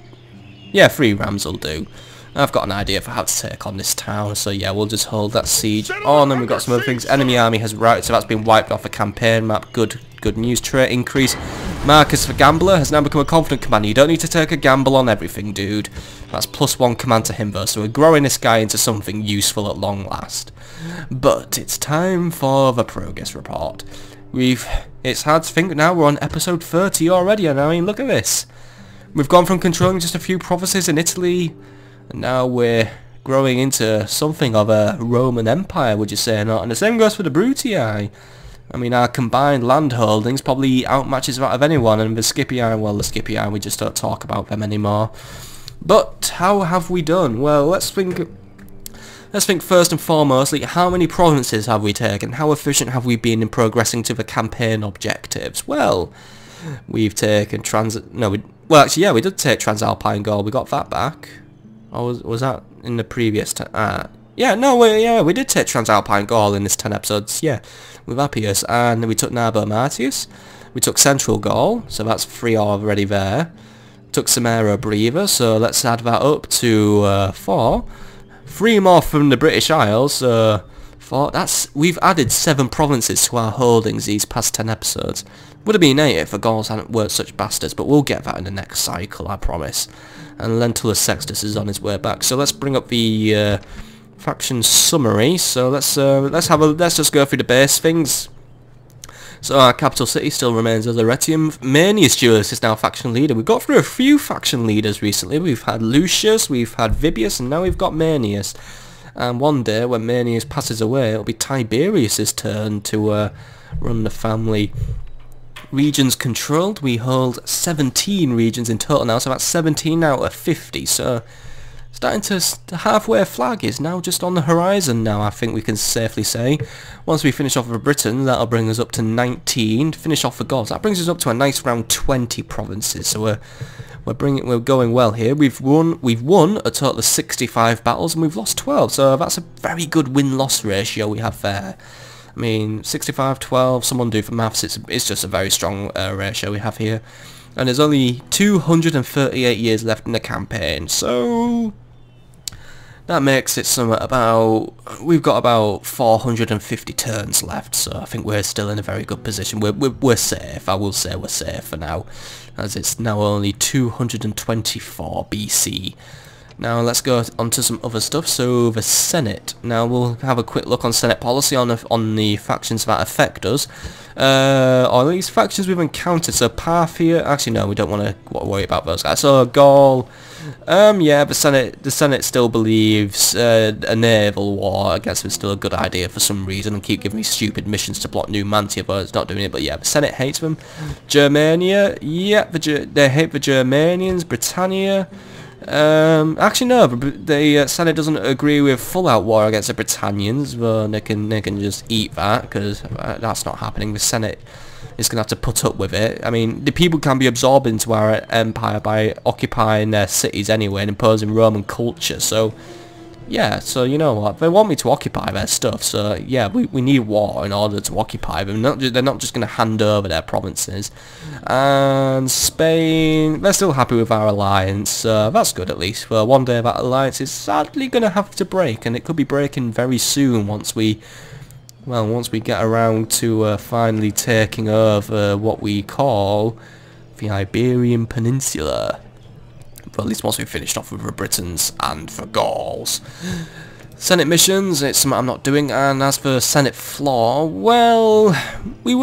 Yeah, 3 rams will do. I've got an idea for how to take on this town, so yeah, we'll just hold that siege on, and we've got some other things. Enemy army has routed, so that's been wiped off the campaign map. Good news. Trait increase. Marcus the Gambler has now become a confident commander. You don't need to take a gamble on everything, dude. That's +1 command to him, though, so we're growing this guy into something useful at long last. But it's time for the progress report. It's hard to think now we're on episode 30 already, and I mean, look at this. We've gone from controlling just a few provinces in Italy, and now we're growing into something of a Roman Empire, would you say or not? And the same goes for the Brutii. I mean, our combined land holdings probably outmatches that of anyone, and the Scipii, well, the Scipii, we just don't talk about them anymore. But how have we done? Well, let's think first and foremostly, how many provinces have we taken? How efficient have we been in progressing to the campaign objectives? Well, we've taken well, actually, yeah, we did take Transalpine Gaul. We got that back. Or was that in the previous yeah, no, yeah, we did take Transalpine Gaul in this 10 episodes, yeah, with Appius, and we took Narbo Martius, we took Central Gaul, so that's 3 already there, took Samara Breva, so let's add that up to 4, 3 more from the British Isles, so 4, we've added 7 provinces to our holdings these past 10 episodes. Would have been 8 if the Gauls hadn't worked such bastards, but we'll get that in the next cycle, I promise. And Lentulus Sextus is on his way back. So let's bring up the faction summary. So let's just go through the base things. So our capital city still remains as Arretium. Manius Julius is now faction leader. We've got through a few faction leaders recently. We've had Lucius, we've had Vibius, and now we've got Manius. And one day when Manius passes away, it'll be Tiberius's turn to run the family. Regions controlled, we hold 17 regions in total now, so that's 17 out of 50, so starting to, the halfway flag is now just on the horizon now, I think we can safely say. Once we finish off with Britain, that'll bring us up to 19, finish off the Gauls, that brings us up to a nice round 20 provinces, so we're going well here. We've won a total of 65 battles and we've lost 12, so that's a very good win-loss ratio we have there. I mean, 65-12, someone do for maths, it's just a very strong ratio we have here. And there's only 238 years left in the campaign, so that makes it we've got about 450 turns left, so I think we're still in a very good position. We're safe, I will say we're safe for now, as it's now only 224 BC. Now let's go on to some other stuff. So the Senate. Now we'll have a quick look on Senate policy on the factions that affect us. Or at least factions we've encountered. So Parthia. Actually no, we don't want to worry about those guys. So Gaul. Yeah, the Senate still believes a naval war, I guess, is still a good idea for some reason, and keep giving me stupid missions to block Numantia, but it's not doing it. But yeah, the Senate hates them. Germania, yeah, they hate the Germanians. Britannia. Actually no, the Senate doesn't agree with full-out war against the Britannians, but they can just eat that, because that's not happening. The Senate is going to have to put up with it. I mean, the people can be absorbed into our empire by occupying their cities anyway and imposing Roman culture, so yeah, so you know what, they want me to occupy their stuff, so yeah, we need war in order to occupy them. They're not just going to hand over their provinces. And Spain, they're still happy with our alliance, so that's good at least. Well, one day that alliance is sadly going to have to break, and it could be breaking very soon once we get around to finally taking over what we call the Iberian Peninsula. But at least once we've finished off with the Britons and the Gauls. Senate missions, it's something I'm not doing. And as for Senate floor, well, we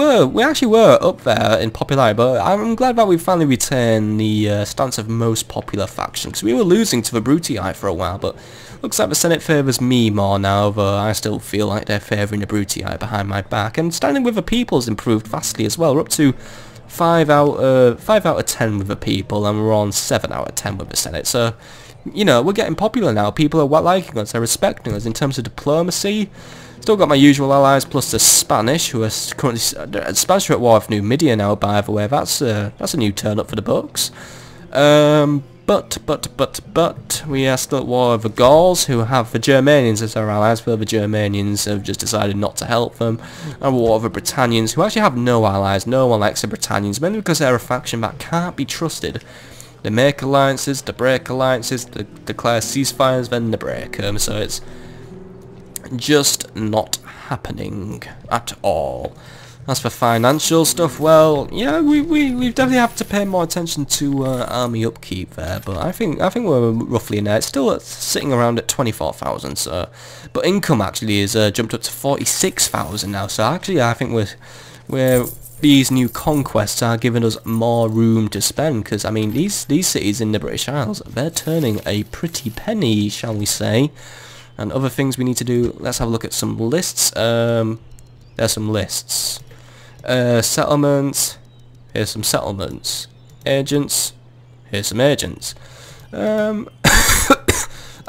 actually were up there in popularity, but I'm glad that we finally retained the stance of most popular faction, because we were losing to the Brutii for a while, but looks like the Senate favours me more now, though I still feel like they're favouring the Brutii behind my back. And standing with the people's improved vastly as well. We're up to 5 out of 10 with the people, and we're on 7 out of 10 with the Senate. So, you know, we're getting popular now. People are liking us, they're respecting us. In terms of diplomacy, still got my usual allies plus the Spanish, who are currently Spanish are at war with Numidia now. By the way, that's a new turn up for the books. But we are still at war with the Gauls, who have the Germanians as their allies, but the Germanians have just decided not to help them. And war with the Britannians, who actually have no allies. No one likes the Britannians, mainly because they're a faction that can't be trusted. They make alliances, they break alliances, they declare ceasefires, then they break them. So it's just not happening at all. As for financial stuff, well, yeah, we definitely have to pay more attention to army upkeep there, but I think we're roughly in there. It's still sitting around at 24,000, so, but income actually is jumped up to 46,000 now. So actually, I think these new conquests are giving us more room to spend, because I mean these cities in the British Isles, they're turning a pretty penny, shall we say. And other things we need to do. Let's have a look at some lists. There's some lists. Settlements, here's some settlements. Agents, here's some agents. I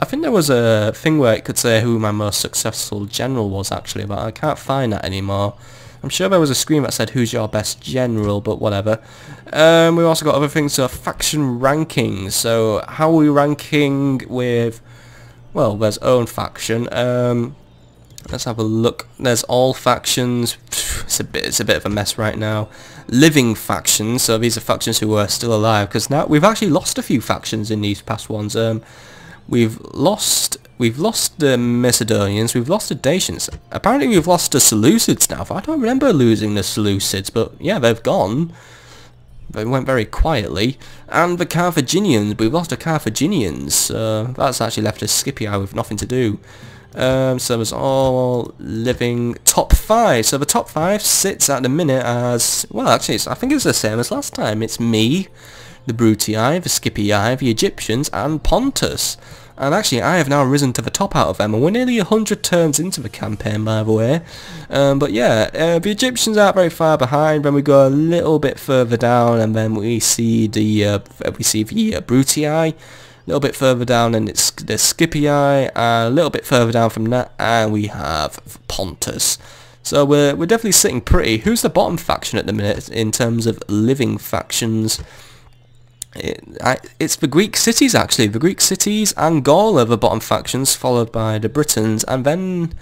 think there was a thing where it could say who my most successful general was actually, but I can't find that anymore. I'm sure there was a screen that said who's your best general, but whatever. We've also got other things, so faction rankings. So how are we ranking with, well, there's own faction. Let's have a look. There's all factions. It's a bit of a mess right now. Living factions. So these are factions who are still alive, because now we've actually lost a few factions in these past ones. We've lost the Macedonians. We've lost the Dacians. Apparently we've lost the Seleucids now. I don't remember losing the Seleucids, but yeah, they've gone. They went very quietly. And the Carthaginians. We've lost the Carthaginians. That's actually left us Scipii with nothing to do. So it's all living top 5. So the top 5 sits at the minute as, well, actually I think it's the same as last time. It's me, the Brutii, the Scipii, the Egyptians, and Pontus. And actually I have now risen to the top out of them, and we're nearly 100 turns into the campaign, by the way. But yeah, the Egyptians aren't very far behind. Then we go a little bit further down, and then we see the Brutii. A little bit further down, and it's the Scipii, a little bit further down from that, and we have Pontus. So we're definitely sitting pretty. Who's the bottom faction at the minute in terms of living factions? It's the Greek cities actually. The Greek cities and Gaul are the bottom factions, followed by the Britons, and then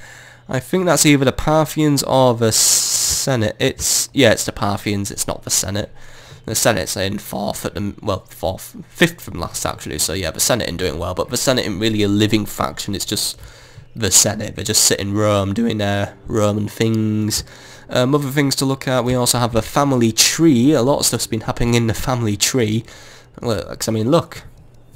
I think that's either the Parthians or the Senate. It's the Parthians. It's not the Senate. The Senate's in 4th at the, well, 5th from last actually, so yeah, the Senate ain't doing well, but the Senate ain't really a living faction, it's just the Senate. They just sit in Rome doing their Roman things. Other things to look at, we also have a family tree. A lot of stuff's been happening in the family tree. Look, I mean, look,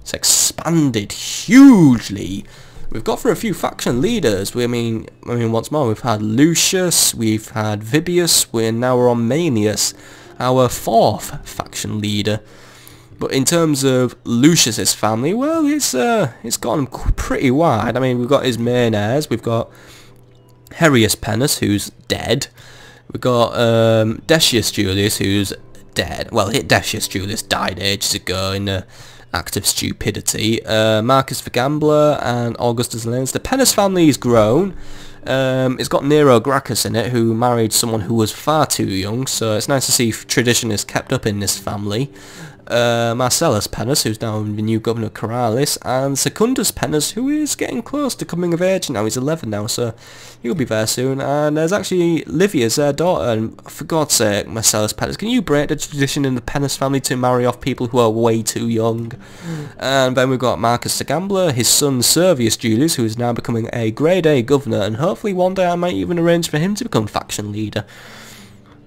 It's expanded hugely. We've got for a few faction leaders. I mean, once more, we've had Lucius, we've had Vibius, now we're on Manius, our 4th faction leader. But in terms of Lucius's family, well, it's gone pretty wide. I mean, we've got his main heirs. We've got Herius Pennus, who's dead. We've got Decius Julius, who's dead. Well, Decius Julius died ages ago in the act of stupidity. Marcus the Gambler and Augustus Laenas. The Pennus family is grown. It's got Nero Gracchus in it, who married someone who was far too young, so it's nice to see tradition is kept up in this family. Marcellus Pennus, who's now the new governor of Corralis, and Secundus Pennus, who is getting close to coming of age now. He's 11 now, so he'll be there soon. And there's actually Livia's daughter, and for God's sake, Marcellus Pennus, can you break the tradition in the Pennus family to marry off people who are way too young? And then we've got Marcus the Gambler, his son Servius Julius, who is now becoming a grade A governor, and hopefully one day I might even arrange for him to become faction leader.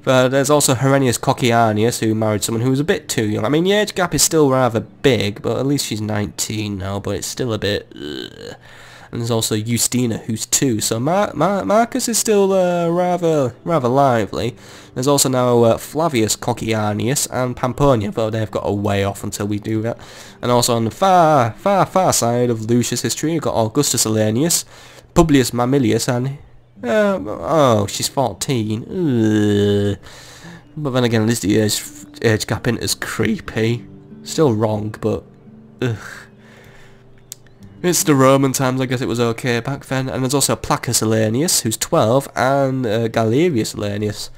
But there's also Herennius Cohorts, who married someone who was a bit too young. I mean, the age gap is still rather big, but at least she's 19 now, but it's still a bit... And there's also Justina, who's 2, so Marcus is still rather lively. There's also now Flavius Cohorts and Pamponia, but they've got a way off until we do that. And also on the far side of Lucius' history, we've got Augustus Alanius, Publius Mamilius, and... oh, she's 14. Ugh. But then again, at least the age gap in is creepy. Still wrong, but... ugh. It's the Roman times, I guess it was okay back then. And there's also Placus Alanius, who's 12, and Galerius Alanius.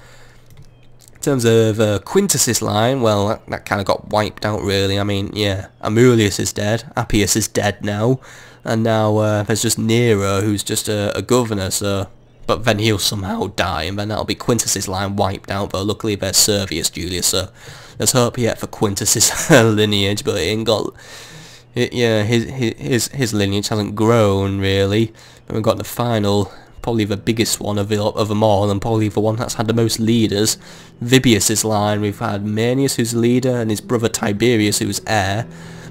In terms of Quintus's line, well, that kind of got wiped out, really. I mean, yeah, Amulius is dead, Appius is dead now, and now there's just Nero, who's just a governor, so... But then he'll somehow die, and then that'll be Quintus's line wiped out, though luckily there's Servius Julius, so there's hope yet for Quintus's lineage, but it ain't got... yeah, his lineage hasn't grown, really. And we've got the final, probably the biggest one of them all, and probably the one that's had the most leaders. Vibius's line, we've had Manius, who's leader, and his brother Tiberius, who's heir.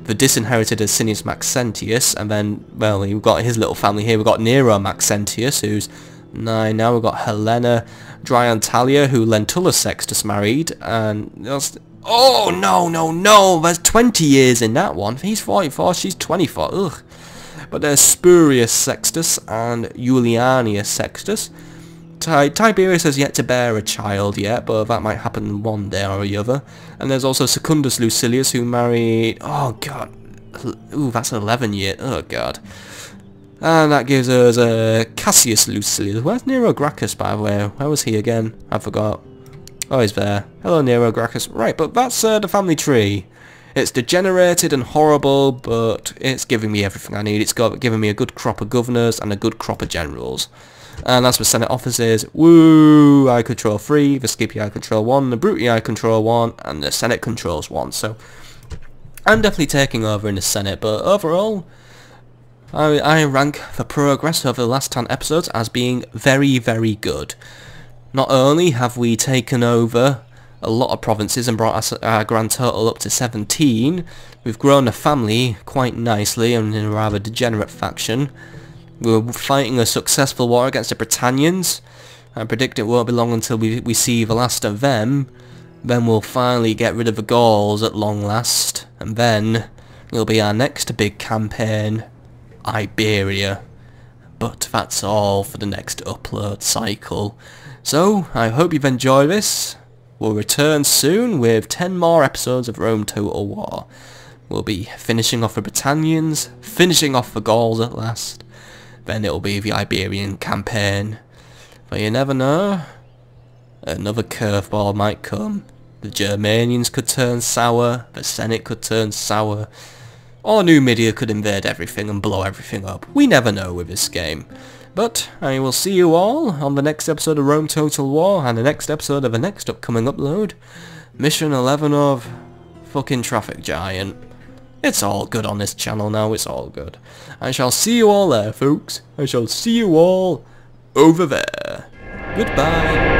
The disinherited Asinius Maxentius, and then, well, we've got his little family here. We've got Nero Maxentius, who's 9 now. We've got Helena Dryantalia, who Lentulus Sextus married, and... oh, no, there's 20 years in that one. He's 44, she's 24, ugh. But there's Spurius Sextus and Julianus Sextus. Tiberius has yet to bear a child yet, but that might happen one day or the other. And there's also Secundus Lucilius, who married... oh, God. Ooh, that's 11 years. Oh, God. And that gives us Cassius Lucilius. Where's Nero Gracchus, by the way? Where was he again? I forgot. Oh, he's there. Hello, Nero Gracchus. Right, but that's the family tree. It's degenerated and horrible, but it's giving me everything I need. It's giving me a good crop of governors and a good crop of generals. And as for Senate offices, woo! I control 3, the Scipii I control 1, the Brutii I control 1, and the Senate controls 1. So I'm definitely taking over in the Senate, but overall, I rank the progress over the last 10 episodes as being very, very good. Not only have we taken over a lot of provinces and brought our grand total up to 17, we've grown the family quite nicely and in a rather degenerate faction. We're fighting a successful war against the Britannians. I predict it won't be long until we see the last of them. Then we'll finally get rid of the Gauls at long last. And then it'll be our next big campaign, Iberia. But that's all for the next upload cycle. So, I hope you've enjoyed this. We'll return soon with 10 more episodes of Rome Total War. We'll be finishing off the Britannians, finishing off the Gauls at last. Then it'll be the Iberian campaign. But you never know. Another curveball might come. The Germanians could turn sour, the Senate could turn sour, or Numidia could invade everything and blow everything up. We never know with this game. But I will see you all on the next episode of Rome Total War and the next episode of the next upcoming upload. Mission 11 of fucking Traffic Giant. It's all good on this channel now, it's all good. I shall see you all there, folks. I shall see you all over there. Goodbye.